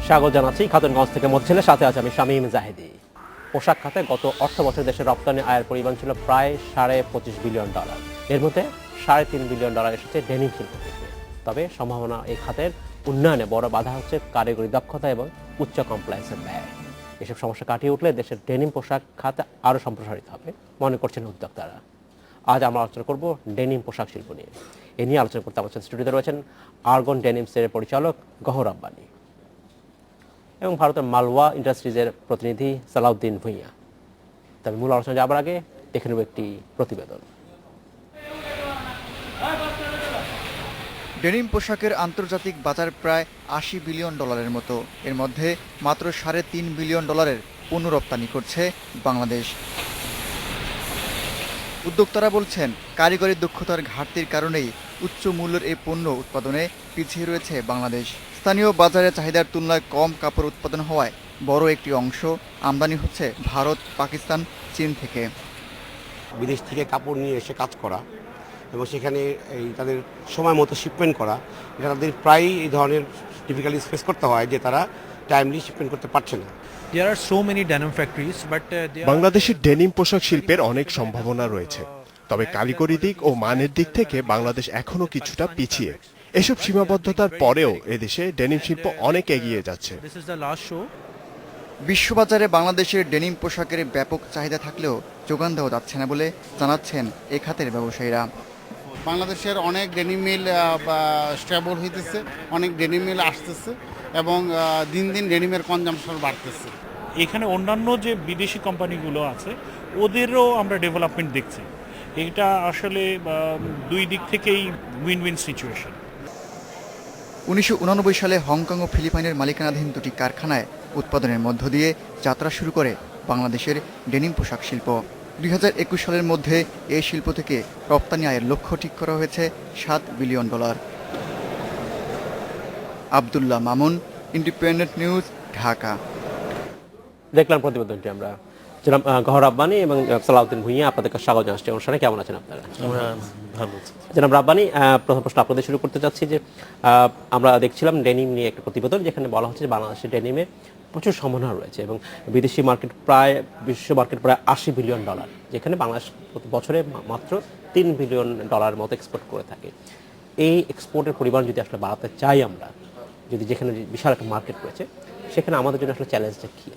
স্বাগত জানাচ্ছি খাতুনগঞ্জ থেকে মধ্যে সাথে আছে আমি শামীম জাহিদি। পোশাক খাতে গত অর্থ বছরে দেশের রপ্তানি আয়ের পরিমাণ ছিল প্রায় $25.5 বিলিয়ন। এর মধ্যে $3.5 বিলিয়ন এসেছে ডেনিম শিল্প থেকে। তবে সম্ভাবনা এই খাতের উন্নয়নে বড় বাধা হচ্ছে কারিগরি দক্ষতা এবং উচ্চ কমপ্লায়েন্সের ব্যয়। এসব সমস্যা কাটিয়ে উঠলে দেশের ডেনিম পোশাক খাত আরও সম্প্রসারিত হবে মনে করছেন উদ্যোক্তারা। আজ আমরা আলোচনা করব ডেনিম পোশাক শিল্প নিয়ে। এ নিয়ে আলোচনা করতে আমার সাথে স্টুডিওতে রয়েছেন আর্গন ডেনিমসের পরিচালক গহর আব্বানী এবং ভারতের মালওয়া ইন্ডাস্ট্রিজের প্রতিনিধি সালাউদ্দিন ভুঁইয়া। তবে মূল আলোচনা যাবার আগে দেখে নেব একটি প্রতিবেদন। ডেনিম পোশাকের আন্তর্জাতিক বাজার প্রায় $80 বিলিয়ন মতো। এর মধ্যে মাত্র $3.5 বিলিয়ন পণ্য রপ্তানি করছে বাংলাদেশ। উদ্যোক্তারা বলছেন, কারিগরি দক্ষতার ঘাটতির কারণেই উচ্চ মূল্যের এই পণ্য উৎপাদনে পিছিয়ে রয়েছে বাংলাদেশ। স্থানীয় বাজারে চাহিদার তুলনায় কম কাপড় উৎপাদন হওয়ায় বড় একটি অংশ আমদানি হচ্ছে ভারত, পাকিস্তান, চীন থেকে। বিদেশ থেকে কাপড় নিয়ে এসে কাজ করা এবং সেখানে তাদের সময় মতো শিপমেন্ট করা, এটা তাদের প্রায়ই এই ধরনের ডিফিকাল্টিস ফেস করতে হয় যে তারা টাইমলি শিপমেন্ট করতে পারছে না। বাংলাদেশের ডেনিম পোশাক শিল্পের অনেক সম্ভাবনা রয়েছে, তবে কারিগরি দিক ও মানের দিক থেকে বাংলাদেশ এখনো কিছুটা পিছিয়ে। এসব সীমাবদ্ধতার পরেও এদেশে ডেনিম শিল্প অনেক এগিয়ে যাচ্ছে। বিশ্ববাজারে বাংলাদেশের ডেনিম পোশাকের ব্যাপক চাহিদা থাকলেও যোগান দেওয়া যাচ্ছে না বলে জানাচ্ছেন এ খাতের ব্যবসায়ীরা। বাংলাদেশের অনেক ডেনিম মিল স্টেবল হইতেছে, অনেক ডেনিম মিল আসতেছে এবং দিন দিন ডেনিমের কনজাম্পশন বাড়তেছে। এখানে অন্যান্য যে বিদেশি কোম্পানিগুলো আছে ওদেরও আমরা ডেভেলপমেন্ট দেখছি। এটা আসলে দুই দিক থেকেই উইন উইন সিচুয়েশন। 1989 সালে হংকং ও ফিলিপাইনের মালিকানাধীন দুটি কারখানায় উৎপাদনের মধ্য দিয়ে যাত্রা শুরু করে বাংলাদেশের ডেনিম পোশাক শিল্প। 2021 সালের মধ্যে এই শিল্প থেকে রপ্তানি আয়ের লক্ষ্য ঠিক করা হয়েছে $7 billion. Abdullah Mamun, independent news, Dhaka. দেখলাম প্রতিবেদনটি আমরা। জনাব গহর আব্বানী এবং সালাউদ্দিন ভুঁইয়া, আপনাদেরকে স্বাগত জানাচ্ছি অনুষ্ঠানে। কেমন আছেন আপনারা? জনাব রাব্বানী, প্রথম প্রশ্ন আপনাদের শুরু করতে চাচ্ছি যে আমরা দেখছিলাম ডেনিম নিয়ে একটা প্রতিবেদন, যেখানে বলা হচ্ছে যে বাংলাদেশের ডেনিমে প্রচুর সম্ভাবনা রয়েছে এবং বিদেশি মার্কেট বিশ্ব মার্কেট প্রায় $80 বিলিয়ন, যেখানে বাংলাদেশ প্রতি বছরে মাত্র $3 বিলিয়ন মতো এক্সপোর্ট করে থাকে। এই এক্সপোর্টের পরিমাণ যদি আসলে বাড়াতে চাই আমরা, যদি যেখানে বিশাল একটা মার্কেট রয়েছে, সেখানে আমাদের জন্য আসলে চ্যালেঞ্জটা কী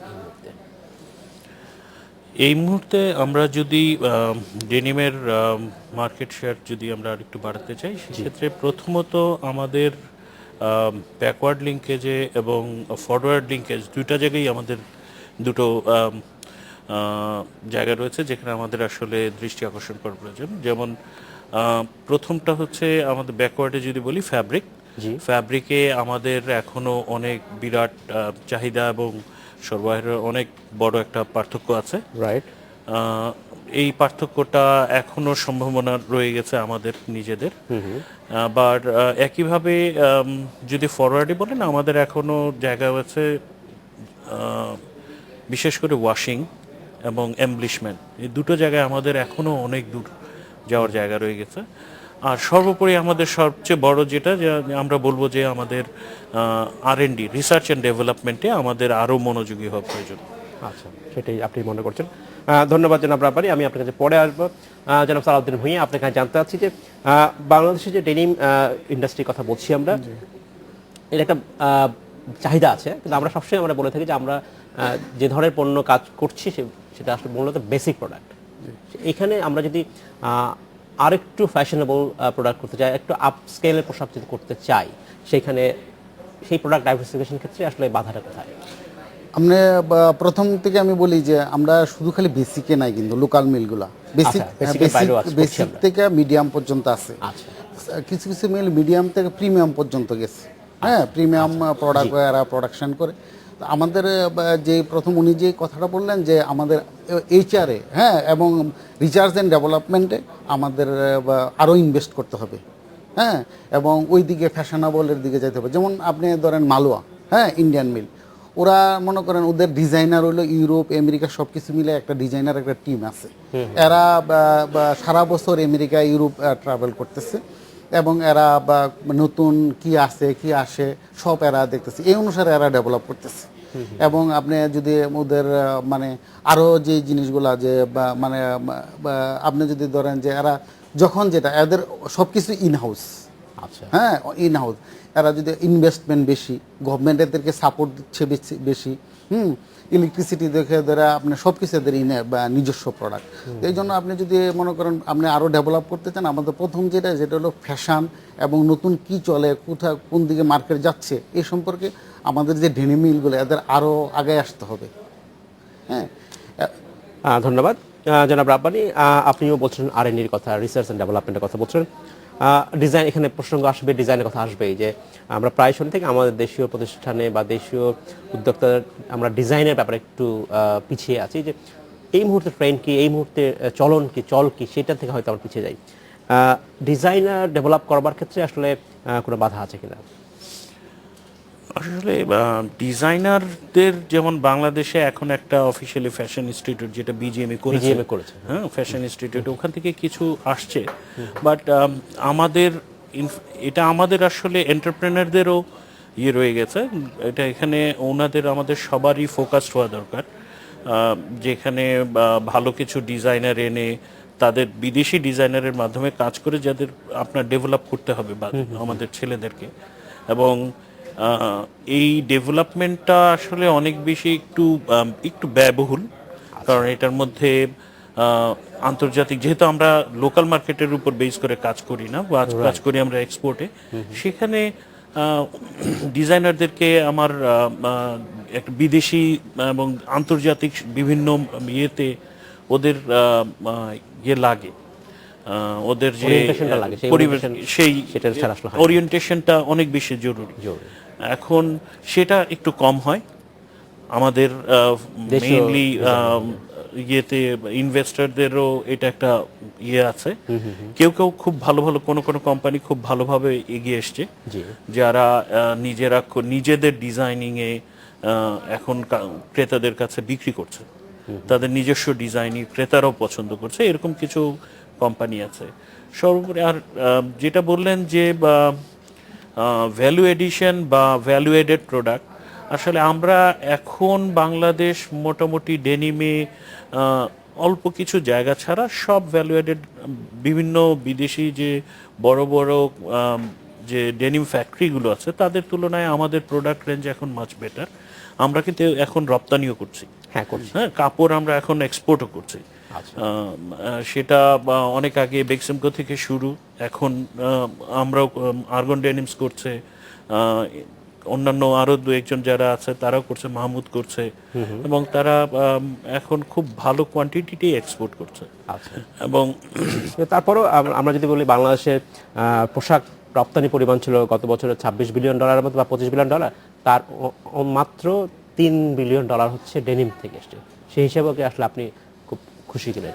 এই মুহূর্তে আমরা যদি ডেনিমের মার্কেট শেয়ার যদি আমরা আরেকটু বাড়াতে চাই, সেক্ষেত্রে প্রথমত আমাদের ব্যাকওয়ার্ড লিঙ্কেজে এবং ফরওয়ার্ড লিঙ্কেজ দুইটা জায়গায় আমাদের দুটো জায়গা রয়েছে যেখানে আমাদের আসলে দৃষ্টি আকর্ষণ করা প্রয়োজন। যেমন প্রথমটা হচ্ছে আমাদের ব্যাকওয়ার্ডে যদি বলি ফ্যাব্রিকে আমাদের এখনও অনেক বিরাট চাহিদা এবং সরবরাহের অনেক বড় একটা পার্থক্য আছে। রাইট। এই পার্থক্যটা এখনো সম্ভাবনা রয়ে গেছে আমাদের নিজেদের। বাট একইভাবে যদি ফরওয়ার্ডে বলেন, আমাদের এখনো জায়গা আছে বিশেষ করে ওয়াশিং এবং এমব্লিশমেন্ট, এই দুটো জায়গায় আমাদের এখনো অনেক দূর যাওয়ার জায়গা রয়ে গেছে। আর সর্বোপরি আমাদের সবচেয়ে বড় যেটা আমরা বলবো যে আমাদের R&D, রিসার্চ অ্যান্ড ডেভেলপমেন্টে আমাদের আরও মনোযোগী হওয়া প্রয়োজন। আচ্ছা, সেটাই আপনি মনে করছেন। ধন্যবাদ জনাব রাব্বানী। আমি আপনার কাছে পরে আসবো। জনাব সালাউদ্দিন ভুঁইয়া, আপনার কাছে জানতে চাচ্ছি যে বাংলাদেশের যে ডেনিম ইন্ডাস্ট্রির কথা বলছি আমরা, এর একটা চাহিদা আছে, কিন্তু আমরা সবসময় আমরা বলে থাকি যে আমরা যে ধরনের পণ্য কাজ করছি সেটা আসলে মূলত বেসিক প্রোডাক্ট। এখানে আমরা যদি আরেকটু ফ্যাশনেবল প্রোডাক্ট করতে চাই, একটু আপ স্কেলের পোশাক যদি করতে চাই, সেখানে সেই প্রোডাক্ট ডাইভার্সিফিকেশন ক্ষেত্রে আসলে বাধাটা কোথায়? আমরা প্রথম থেকে আমি বলি যে আমরা শুধু খালি বেসিকে নাই, কিন্তু লোকাল মিলগুলা বেসিক থেকে মিডিয়াম পর্যন্ত আছে। কিছু কিছু মিল মিডিয়াম থেকে প্রিমিয়াম পর্যন্ত গেছে। হ্যাঁ, প্রিমিয়াম প্রোডাক্ট এরা প্রোডাকশন করে। আমাদের যে প্রথম উনি যে কথাটা বললেন যে আমাদের HR-এ, হ্যাঁ, এবং রিসার্চ অ্যান্ড ডেভেলপমেন্টে আমাদের আরও ইনভেস্ট করতে হবে। হ্যাঁ, এবং ওই দিকে ফ্যাশনেবলের দিকে যেতে হবে। যেমন আপনি ধরেন মালওয়া, হ্যাঁ, ইন্ডিয়ান মিল, ওরা মনে করেন ওদের ডিজাইনার হইলো ইউরোপ, আমেরিকা সব কিছু মিলে একটা ডিজাইনার একটা টিম আছে। এরা সারা বছর আমেরিকা, ইউরোপ ট্রাভেল করতেছে। এবং এরা বা নতুন কি আসে সব এরা দেখতেছে, এই অনুসারে এরা ডেভেলপ করতেছে। এবং আপনি যদি ওদের মানে আরও যে জিনিসগুলা যে মানে আপনি যদি ধরেন যে এরা যখন যেটা এদের সব কিছু ইনহাউস, আচ্ছা, হ্যাঁ ইনহাউস, এরা যদি ইনভেস্টমেন্ট বেশি, গভর্নমেন্ট এদেরকে সাপোর্ট দিচ্ছে বেশি, ইলেকট্রিসিটি দেখে ধরে আপনি সব কিছু এদের নিজস্ব প্রোডাক্ট। এই জন্য আপনি যদি মনে করেন আপনি আরও ডেভেলপ করতে চান, আমাদের প্রথম যেটা হলো ফ্যাশন এবং নতুন কি চলে, কোথায় কোন দিকে মার্কেট যাচ্ছে এই সম্পর্কে আমাদের যে ডেনিম মিলগুলো এদের আরও আগে আসতে হবে। হ্যাঁ, ধন্যবাদ জনাব রাব্বানী। আপনিও বলছেন R&D কথা, রিসার্চ অ্যান্ড ডেভেলপমেন্টের কথা বলছেন। ডিজাইন, এখানে প্রসঙ্গ আসবে, ডিজাইনের কথা আসবেই, যে আমরা প্রায় শুনে থাকি আমাদের দেশীয় প্রতিষ্ঠানে বা দেশীয় উদ্যোক্তাদের আমরা ডিজাইনের ব্যাপারে একটু পিছিয়ে আছি, যে এই মুহূর্তে ট্রেন্ড কি, এই মুহূর্তে চল কি সেটা থেকে হয়তো আমরা পিছিয়ে যাই। ডিজাইনার ডেভেলপ করবার ক্ষেত্রে আসলে কোনো বাধা আছে কিনা? আসলে ডিজাইনারদের যেমন বাংলাদেশে এখন একটা অফিসিয়ালি ফ্যাশন ইনস্টিটিউট যেটা বিজিএমএ করেছে, হ্যাঁ ফ্যাশন ইনস্টিটিউট, ওখান থেকে কিছু আসছে, বাট এটা আমাদের আসলে এন্টারপ্রেনারদেরও রয়ে গেছে, এটা এখানে ওনাদের আমাদের সবারই ফোকাসড হওয়া দরকার, যেখানে ভালো কিছু ডিজাইনার এনে তাদের বিদেশি ডিজাইনারের মাধ্যমে কাজ করে যাদের আপনার ডেভেলপ করতে হবে বা আমাদের ছেলেদেরকে, এবং এই ডেভেলপমেন্টটা আসলে অনেক বেশি একটু ব্যয়বহুল, কারণ এটার মধ্যে আন্তর্জাতিক, যেহেতু আমরা লোকাল মার্কেটের উপর বেস করে কাজ করি না, কাজ করি আমরা এক্সপোর্টে, সেখানে ডিজাইনারদেরকে আমার একটা বিদেশি এবং আন্তর্জাতিক বিভিন্ন ইয়েতে ওদের লাগে, ওদের যে পরিবেশ সেই ওরিয়েন্টেশনটা অনেক বেশি জরুরি। এখন সেটা একটু কম হয় আমাদের মেইনলি ইয়েতে ইনভেস্টরদেরও এটা একটা আছে, কেউ খুব ভালো কোনো কোম্পানি খুব ভালোভাবে এগিয়ে এসছে, যারা নিজেদের ডিজাইনিং এ এখন ক্রেতাদের কাছে বিক্রি করছে, তাদের নিজস্ব ডিজাইনিং ক্রেতারাও পছন্দ করছে, এরকম কিছু কোম্পানি আছে। সর্বোপরি আর যেটা বললেন যে ভ্যালু এডিশন বা ভ্যালু এডেড প্রোডাক্ট, আসলে আমরা এখন বাংলাদেশ মোটামুটি ডেনিমে অল্প কিছু জায়গা ছাড়া সব ভ্যালু এডেড, বিভিন্ন বিদেশি যে বড় বড় যে ডেনিম ফ্যাক্টরিগুলো আছে তাদের তুলনায় আমাদের প্রোডাক্ট রেঞ্জ এখন মাচ বেটার। আমরা কিন্তু এখন রপ্তানিও করছি, হ্যাঁ কাপড় আমরা এখন এক্সপোর্টও করছি। সেটা অনেক আগে বেক্সিমকো থেকে শুরু, এখন আমরাও আর্গন ডেনিমস করছে, অন্যান্য আরো দু একজন যারা আছে তারাও করছে, মাহমুদ করছে, এবং তারা এখন খুব ভালো কোয়ান্টিটি এক্সপোর্ট করছে। এবং তারপরও আমরা যদি বলি বাংলাদেশের পোশাক রপ্তানি পরিমাণ ছিল গত বছরে $26 বিলিয়ন মতো বা $25 বিলিয়ন, তার মাত্র $3 বিলিয়ন হচ্ছে ডেনিম থেকে এসছে। সেই হিসাবে আসলে আপনি খুব খুশি কিনা?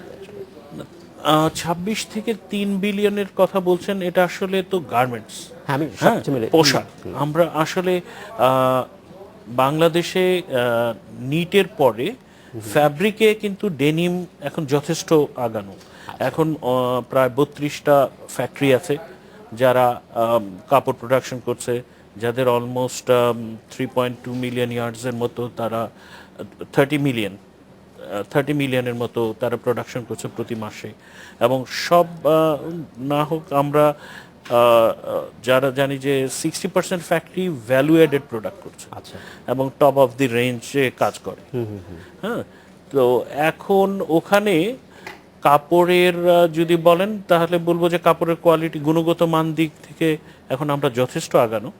26 থেকে 3 বিলিয়নের কথা বলছেন, এটা আসলে তো গার্মেন্টস, পোশাক। আমরা আসলে বাংলাদেশে নিটের পরে ফ্যাব্রিকে কিন্তু ডেনিম এখন যথেষ্ট আগানো। এখন প্রায় 32টা ফ্যাক্টরি আছে যারা কাপড় প্রোডাকশন করছে, যাদের অলমোস্ট 3.2 মিলিয়ন ইয়ার্ডসের মতো, তারা 30 মিলিয়নের মতো তারা প্রোডাকশন করছে প্রতি মাসে। এবং সব না হোক, আমরা যারা জানি যে 60% ফ্যাক্টরি ভ্যালু এডেড প্রোডাক্ট করছে, এবং টপ অফ দি রেঞ্জে কাজ করে। হ্যাঁ, তো এখন ওখানে কাপড়ের যদি বলেন তাহলে বলবো যে কাপড়ের কোয়ালিটি, গুণগত মান দিক থেকে এখন আমরা যথেষ্ট আগানো।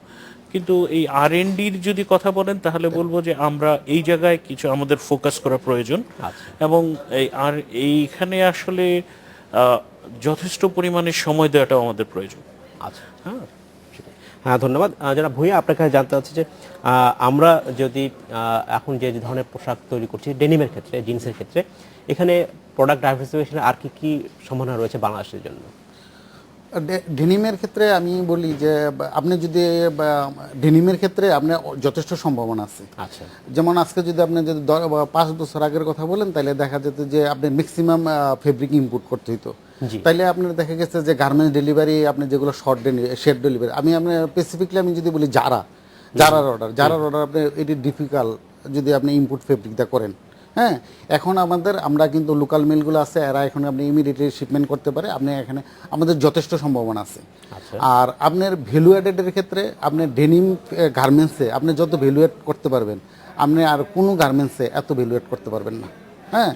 কিন্তু এই R&Dর যদি কথা বলেন তাহলে বলবো যে আমরা এই জায়গায় কিছু আমাদের ফোকাস করা প্রয়োজন, এবং এইখানে আসলে যথেষ্ট পরিমাণে সময় দেওয়াটাও আমাদের প্রয়োজন। হ্যাঁ, ধন্যবাদ। যারা ভূঁইয়া, আপনার কাছে জানতে চাচ্ছি যে আমরা যদি এখন যে ধরনের পোশাক তৈরি করছি ডেনিমের ক্ষেত্রে, জিন্সের ক্ষেত্রে, এখানে প্রোডাক্ট ডাইভার্সিফিকেশনে আর কি সম্ভাবনা রয়েছে বাংলাদেশের জন্য? ডেনিমের ক্ষেত্রে আমি বলি যে আপনি যদি ডেনিমের ক্ষেত্রে আপনার যথেষ্ট সম্ভাবনা আছে। যেমন আজকে যদি আপনি যদি 5 বছর আগের কথা বলেন তাহলে দেখা যেত যে আপনি ম্যাক্সিমাম ফেব্রিক ইম্পোর্ট করতে হইতো, জি। তাইলে আপনার দেখা গেছে যে গার্মেন্টস ডেলিভারি আপনি যেগুলো শেড ডেলিভারি আমি স্পেসিফিকলি আমি যদি বলি জারার অর্ডার আপনি এটি ডিফিকাল্ট যদি আপনি ইনপুট ফেব্রিকটা করেন। হ্যাঁ, এখন আমরা কিন্তু লোকাল মিলগুলো আছে, এরা এখন আপনি ইমিডিয়েটলি শিপমেন্ট করতে পারে, আপনি এখানে আমাদের যথেষ্ট সম্ভাবনা আছে। আর আপনার ভ্যালু অ্যাডেডের ক্ষেত্রে আপনি ডেনিম গার্মেন্টসে আপনি যত ভ্যালু অ্যাড করতে পারবেন, আপনি আর কোনো গার্মেন্টসে এত ভ্যালু অ্যাড করতে পারবেন না। হ্যাঁ,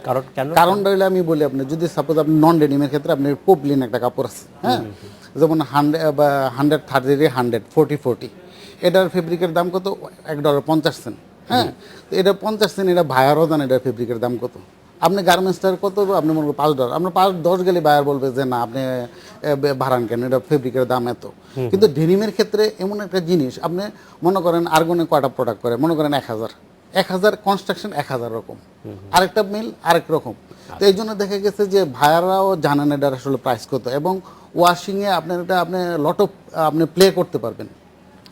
কারণটা হইলে আমি বলি আপনি যদি সাপোজ আপনি নন ডেনিমের ক্ষেত্রে আপনি পপলিন একটা কাপড় আছে, হ্যাঁ, যেমন 130 এটার ফেব্রিকের দাম কত? $1.50। হ্যাঁ, তো এটা 50 সেন্ট, এটা ভায়ারও জান এটার ফেব্রিকের দাম কত। আপনি গার্মেন্টসটার কত, আপনি মনে করেন $5, আপনার 5-10 গেলে বায়ার বলবে যে না আপনি ভাড়ান কেন, এটা ফেব্রিকের দাম এত। কিন্তু ডেনিমের ক্ষেত্রে এমন একটা জিনিস, আপনি মনে করেন আর্গনে কয়টা প্রোডাক্ট করে, মনে করেন 1000 কনস্ট্রাকশন 1000 রকম, আরেকটা মিল আরেক রকম। তো এই জন্য দেখা গেছে যে ভাইয়ারাও জানেন এটার আসলে প্রাইস কত, এবং ওয়াশিংয়ে আপনার এটা আপনি লট অফ আপনি প্লে করতে পারবেন।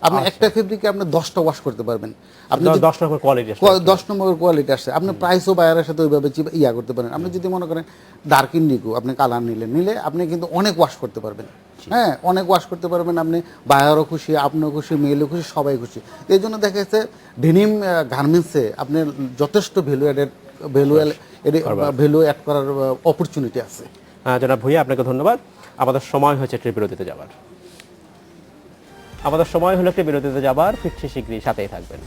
আপনি একটা ফেব্রিকে আপনি 10টা ওয়াশ করতে পারবেন, আপনি 10 নম্বর কোয়ালিটি 10 নম্বর কোয়ালিটি আসছে, আপনি প্রাইসও বায়ারের সাথে ওইভাবে করতে পারেন। আপনি যদি মনে করেন ডার্ক ইন্ডিগো আপনি কালার নিলে আপনি কিন্তু অনেক ওয়াশ করতে পারবেন। হ্যাঁ, অনেক ওয়াশ করতে পারবেন, আপনি বায়ারও খুশি, আপনিও খুশি, মেলও খুশি, সবাই খুশি। এই জন্য দেখা যাচ্ছে ডেনিম গার্মেন্টসে আপনার যথেষ্ট ভ্যালু অ্যাড করার অপরচুনিটি আছে। জনাব ভূঁইয়া, আপনাকে ধন্যবাদ। আমাদের সময় হয়েছে একটি বিরতিতে যাবার, ফিরছি শীঘ্রই, সাথেই থাকবেন।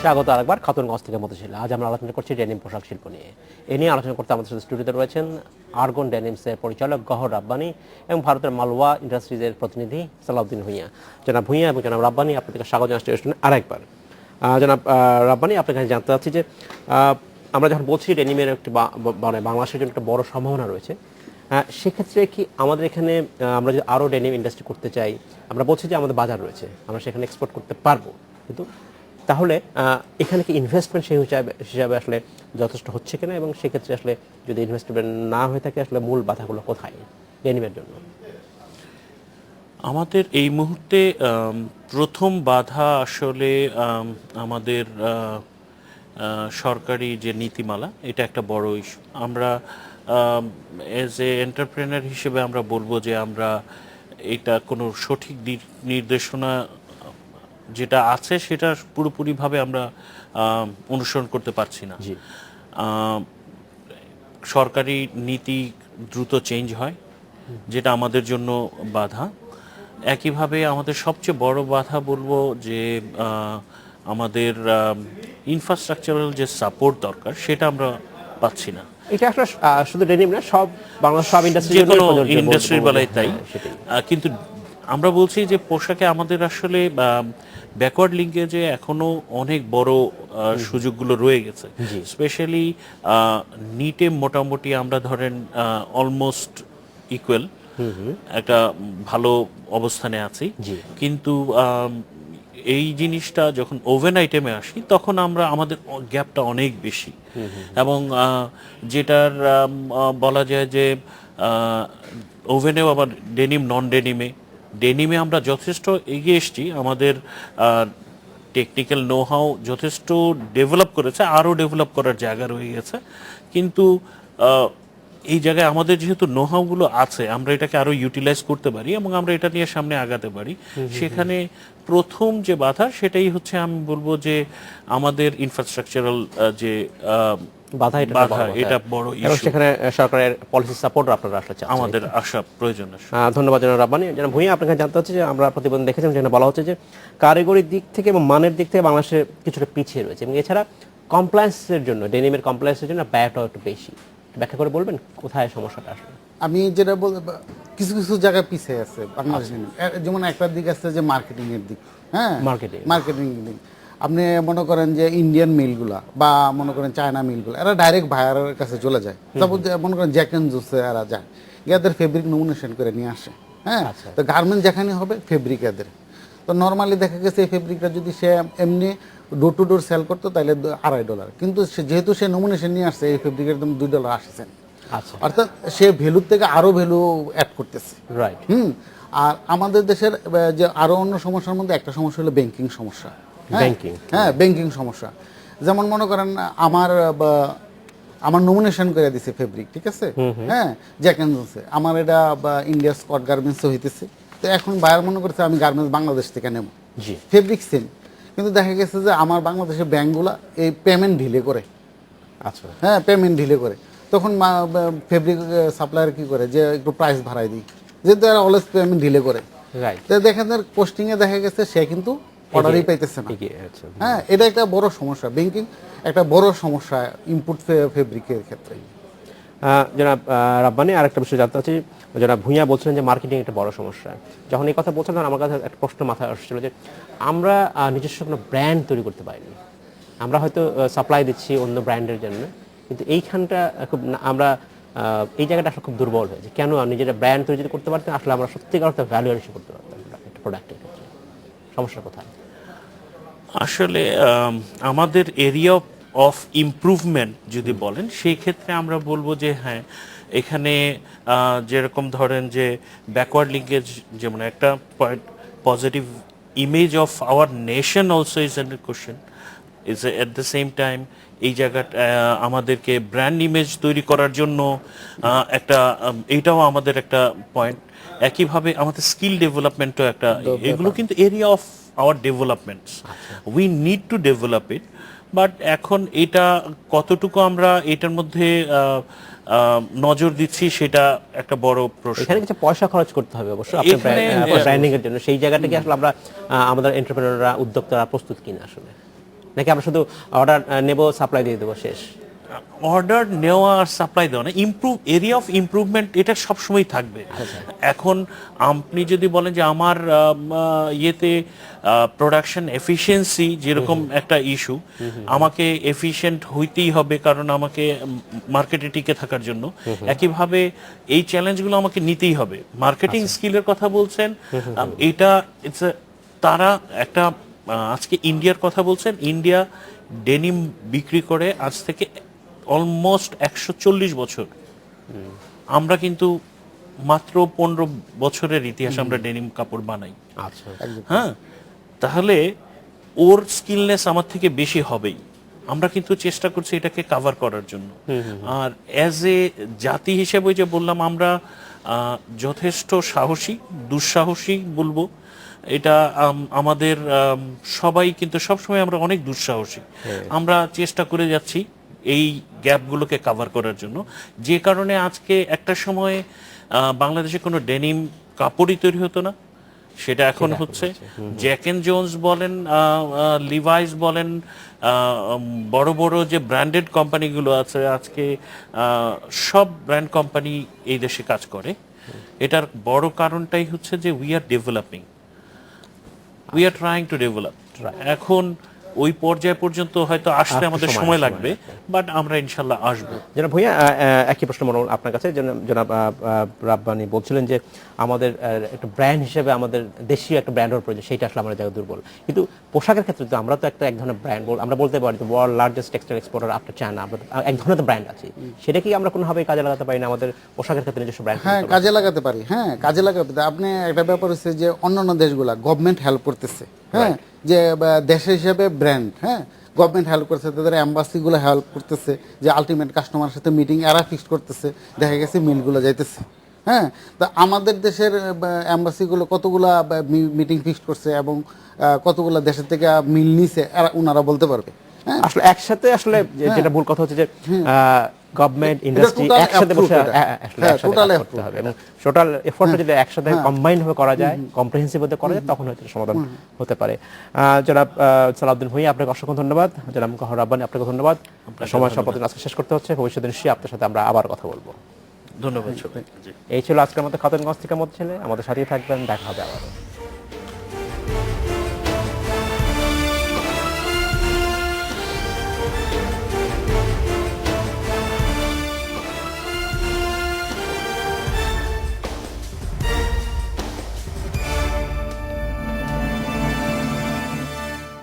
স্বাগত আরেকবার খাতুনগঞ্জ থেকে মতিঝিল। আজ আমরা আলোচনা করছি ডেনিম পোশাক শিল্প নিয়ে। এ নিয়ে আলোচনা করতে আমাদের সাথে স্টুডিওতে রয়েছেন আর্গন ডেনিমসের পরিচালক গহর রাব্বানি এবং ভারতের মালওয়া ইন্ডাস্ট্রিজের প্রতিনিধি সালাউদ্দিন ভূঁইয়া। জনাব ভূঁইয়া এবং জনাব রাব্বানি, আপনাদেরকে স্বাগত জানাচ্ছি আরেকবার। জনাব রাব্বানি, আপনার কাছে জানতে চাচ্ছি যে আমরা যখন বলছি ডেনিমের একটি মানে বাংলাদেশের জন্য একটা বড় সম্ভাবনা রয়েছে, সেক্ষেত্রে কি আমাদের এখানে আমরা যদি আরও ডেনিম ইন্ডাস্ট্রি করতে চাই, আমরা বলছি যে আমাদের বাজার রয়েছে, আমরা সেখানে এক্সপোর্ট করতে পারবো, কিন্তু তাহলে এখানে কি ইনভেস্টমেন্ট সেই হিসাবে আসলে যথেষ্ট হচ্ছে কিনা, এবং সেক্ষেত্রে আসলে যদি ইনভেস্টমেন্ট না হয়ে থাকে আসলে মূল বাধাগুলো কোথায় ডেনিমের জন্য? আমাদের এই মুহূর্তে প্রথম বাধা আসলে আমাদের সরকারি যে নীতিমালা, এটা একটা বড় ইস্যু। আমরা এজ এ এন্টারপ্রেনার হিসেবে আমরা বলবো যে আমরা এটা কোনো সঠিক নির্দেশনা যেটা আছে সেটা পুরোপুরিভাবে আমরা অনুসরণ করতে পারছি না। সরকারি নীতি দ্রুত চেঞ্জ হয়, যেটা আমাদের জন্য বাধা। একইভাবে আমাদের সবচেয়ে বড় বাধা বলবো যে আমাদের ইনফ্রাস্ট্রাকচারাল যে সাপোর্ট দরকার সেটা আমরা পাচ্ছি না। এটা আসলে শুধু ডেনিম না, বাংলাদেশ সব ইন্ডাস্ট্রি, যে কোনো ইন্ডাস্ট্রির বেলায় তাই। কিন্তু আমরা বলছি যে পোশাকে আমাদের আসলে ব্যাকওয়ার্ড লিঙ্কেজে এখনো অনেক বড় সুযোগগুলো রয়ে গেছে। স্পেশালি নিটে মোটামুটি আমরা ধরেন অলমোস্ট ইকুয়াল একটা ভালো অবস্থানে আছি, কিন্তু এই জিনিসটা যখন ওভেন আইটেমে আসি তখন আমাদের গ্যাপটা অনেক বেশি। এবং যেটার বলা যায় যে ওভেনেও আবার ডেনিম নন ডেনিমে আমরা যথেষ্ট এগিয়ে এসেছি, আমাদের টেকনিক্যাল নো হাউ যথেষ্ট ডেভেলপ করেছে, আরও ডেভেলপ করার জায়গা রয়ে গেছে। কিন্তু এই জায়গায় আমাদের যেহেতু নো হাউগুলো আছে, আমরা এটাকে আরও ইউটিলাইজ করতে পারি এবং আমরা এটা নিয়ে সামনে আগাতে পারি। সেখানে প্রথম যে বাধা সেটাই হচ্ছে আমি বলবো যে আমাদের ইনফ্রাস্ট্রাকচারাল যে বাধা, এটা বড় ইস্যু। সেখানে সরকারের পলিসি সাপোর্ট আপনারা আসলে আমাদের আশা প্রয়োজন আছে। ধন্যবাদ জনাব রাব্বানি। জনাব ভূঁইয়া, আপনাকে জানতে হচ্ছে যে আমরা প্রতিবেদন দেখেছিলাম যেখানে বলা হচ্ছে যে কারিগরি দিক থেকে এবং মানের দিক থেকে বাংলাদেশে কিছুটা পিছিয়ে রয়েছে, এবং এছাড়া কমপ্লায়েন্সের জন্য ডেনিমের কমপ্লায়েন্সের জন্য ব্যয়টাও একটু বেশি। ব্যাখ্যা করে বলবেন কোথায় সমস্যাটা আসলে? আমি যেটা কিছু কিছু জায়গায় পিছিয়ে আছে বাংলাদেশ, যেমন একটা দিক আছে যে মার্কেটিং এর দিক। হ্যাঁ, মার্কেটিং দিক আপনি মনে করেন যে ইন্ডিয়ান মিলগুলা বা মনে করেন চায়না মিলগুলা, এরা ডাইরেক্ট ভাইয়ারের কাছে চলে যায়। তারপর মনে করেন জ্যাক এন্ড জোসে এরা যায়, এদের ফেব্রিক নমিনেশন করে নিয়ে আসে। হ্যাঁ, তো গার্মেন্ট যেখানে হবে ফেব্রিক এদের। তো নর্মালি দেখা গেছে এই ফেব্রিকটা যদি সে এমনি ডোর টু ডোর সেল করতো তাহলে $2.5, কিন্তু যেহেতু সে নমিনেশন নিয়ে আসছে এই ফেব্রিকের দাম $2.80। আচ্ছা, অর্থাৎ সে ভ্যালুর থেকে আরো ভ্যালু অ্যাড করতেছে। রাইট। আর আমাদের দেশের যে আরো অন্য সমস্যার মধ্যে একটা সমস্যা হলো ব্যাংকিং সমস্যা। ব্যাংকিং, হ্যাঁ, ব্যাংকিং সমস্যা। যেমন মনে করেন আমার নমিনেশন করে দিছে ফেব্রিক, ঠিক আছে, হ্যাঁ, জ্যাক এন্ড জোনসে, আমার এটা ইন্ডিয়া স্কট গার্মেন্টসে হইতেছে। তো এখন বায়ার মনে করছে আমি গার্মেন্টস বাংলাদেশ থেকে নেব, জি, ফেব্রিক সেম, কিন্তু দেখা গেছে যে আমার বাংলাদেশের ব্যাংকগুলো এই পেমেন্ট ঢিলে করে। আচ্ছা, হ্যাঁ, পেমেন্ট ঢিলে করে। তখন ফেব্রিক সাপ্লায়ার কি করে যে একটু প্রাইস বাড়াই দিই, যেহেতু এরা অলওয়েজ পেমেন্ট ঢিলে করে। রাইট। তো দেখেন পোস্টিংয়ে দেখা গেছে সে কিন্তু অর্ডারই পাইতেছে না। আচ্ছা, হ্যাঁ, এটা একটা বড় সমস্যা, ব্যাংকিং একটা বড় সমস্যা ইনপুট ফেব্রিকের ক্ষেত্রে। জনাব রাব্বানি, আরেকটা বিষয় জানতে চাচ্ছি, জনাব ভূঁইয়া বলছিলেন যে মার্কেটিং একটা বড় সমস্যা। যখন এই কথা বলছিলেন আমার কাছে একটা প্রশ্ন মাথায় আসছিল যে আমরা নিজস্ব কোনো ব্র্যান্ড তৈরি করতে পারিনি। আমরা হয়তো সাপ্লাই দিচ্ছি অন্য ব্র্যান্ডের জন্য, কিন্তু এইখানটা খুব আমরা এই জায়গাটা আসলে খুব দুর্বল হয়েছে। কেন নিজেরা ব্র্যান্ড তৈরি যদি করতে পারতাম আসলে আমরা সত্যিকার অর্থে ভ্যালু এডিশন করতে পারতাম একটা প্রোডাক্টের ক্ষেত্রে। সমস্যা কোথায়? আসলে আমাদের এরিয়া অফ ইমপ্রুভমেন্ট যদি বলেন সেই ক্ষেত্রে আমরা বলবো যে হ্যাঁ, এখানে যেরকম ধরেন যে ব্যাকওয়ার্ড লিঙ্কেজ, যেমন একটা positive image of our nation also is a question, is at the same time এই জায়গাটা আমাদেরকে ব্র্যান্ড ইমেজ তৈরি করার জন্য একটা এইটাও আমাদের একটা পয়েন্ট। একইভাবে আমাদের স্কিল ডেভেলপমেন্টও একটা, এগুলো কিন্তু area of our developments, we need to develop it. But এখন এটা কতটুকু আমরা এটার মধ্যে নজর দিচ্ছি সেটা একটা বড় প্রশ্ন। এখানে কিছু পয়সা খরচ করতে হবে অবশ্য আপনার ব্র্যান্ডিং এর জন্য। সেই জায়গাটা কি আসলে আমরা আমাদের এন্টারপ্রেনাররা, উদ্যোক্তারা প্রস্তুত কিনা আসলে, নাকি আমরা শুধু অর্ডার নেব সাপ্লাই দিয়ে দেবো শেষ? অর্ডার নেওয়া আর সাপ্লাই দেওয়া না, এরিয়া অফ ইমপ্রুভমেন্ট এটা সবসময় থাকবে। এখন আপনি যদি বলেন যে আমার ইয়েতে প্রোডাকশন এফিসিয়েন্সি যেরকম একটা ইস্যু, আমাকে এফিশিয়েন্ট হইতেই হবে কারণ আমাকে মার্কেটে টিকে থাকার জন্য, একইভাবে এই চ্যালেঞ্জগুলো আমাকে নিতেই হবে। মার্কেটিং স্কিলের কথা বলছেন, এটা তারা একটা আজকে ইন্ডিয়ার কথা বলছেন, ইন্ডিয়া ডেনিম বিক্রি করে আজ থেকে অলমোস্ট 140 বছর। আমরা কিন্তু মাত্র 15 বছরের ইতিহাস আমরা ডেনিম কাপড় বানাই। আচ্ছা, হ্যাঁ, তাহলে ওর স্কিলনেস আমার থেকে বেশি হবেই। আমরা কিন্তু চেষ্টা করছি এটাকে কভার করার জন্য। আর অ্যাজ এ জাতি হিসেবে যে বললাম, আমরা যথেষ্ট সাহসী, দুঃসাহসী বলবো, এটা আমাদের সবাই কিন্তু সবসময় আমরা অনেক দুঃসাহসী। আমরা চেষ্টা করে যাচ্ছি এই গ্যাপগুলোকে কভার করার জন্য, যে কারণে আজকে একটা সময় বাংলাদেশে কোনো ডেনিম কাপড়ই তৈরি হতো না, সেটা এখন হচ্ছে। জ্যাক এন্ড জোন্স বলেন, লিভাইস বলেন, বড় বড় যে ব্র্যান্ডেড কোম্পানিগুলো আছে আজকে, সব ব্র্যান্ড কোম্পানি এই দেশে কাজ করে। এটার বড় কারণটাই হচ্ছে যে we are developing, we are trying to develop. এখন ওই পর্যায় পর্যন্ত হয়তো আসতে আমাদের সময় লাগবে, বাট আমরা ইনশাল্লাহ আসবো। জনাব ভূঁইয়া, একই প্রশ্ন মনে আপনার কাছে। জনাব রাব্বানি বলছিলেন যে আমাদের একটা ব্র্যান্ড হিসেবে আমাদের দেশীয় একটা ব্র্যান্ডের প্রয়োজন, সেইটা আসলে আমাদের জায়গায় দুর্বল। কিন্তু পোশাকের ক্ষেত্রে তো আমরা তো একটা এক ধরনের ব্র্যান্ড, আমরা বলতে পারি world largest textile exporter after China, আমরা এক ধরনের তো ব্র্যান্ড আছে। সেটা কি আমরা কোনোভাবেই কাজে লাগাতে পারি না আমাদের পোশাকের ক্ষেত্রে নিজস্ব ব্র্যান্ড? হ্যাঁ, কাজে লাগাতে পারি। হ্যাঁ, কাজে লাগাতে। আপনি একটা ব্যাপার হচ্ছে যে অন্যান্য দেশগুলা গভর্নমেন্ট হেল্প করতেছে, হ্যাঁ, যে দেশ হিসেবে ব্র্যান্ড, হ্যাঁ, গভর্নমেন্ট হেল্প করছে, তাদের অ্যাম্বাসিগুলো হেল্প করতেছে, যে আলটিমেট কাস্টমারের সাথে মিটিং এরা ফিক্স করতেছে, দেখা গেছে মিলগুলো যাইতেছে। হ্যাঁ, তা আমাদের দেশের অ্যাম্বাসিগুলো কতগুলা মিটিং ফিক্স করছে এবং কতগুলা দেশের থেকে মিল নিছে ওনারা বলতে পারবে। আসলে একসাথে আসলে যেটা ভুল কথা হচ্ছে যে গভর্নমেন্ট ইন্ডাস্ট্রি একসাথে বসে করতে হবে, এবং টোটাল এফোর্টটা যদি একসাথে কম্বাইন্ড ভাবে করা যায়, কম্প্রিহেন্সিভ ভাবে করা যায়, তখন হয়তো সমাধান হতে পারে। জনাব সালাউদ্দিন ভূঁইয়া, আপনাকে অসংখ্য ধন্যবাদ। জনাব মুকাহর রাব্বানি, আপনাকে ধন্যবাদ। সময় সম্পর্কে আজকে শেষ করতে হচ্ছে, ভবিষ্যতে নিশ্চয়ই আপনার সাথে আমরা আবার কথা বলবো। ধন্যবাদ। এই ছিল আজকের মতো খাতুনগঞ্জ থেকে মত ছেলে। আমাদের সাথেই থাকবেন, দেখা হবে আবার।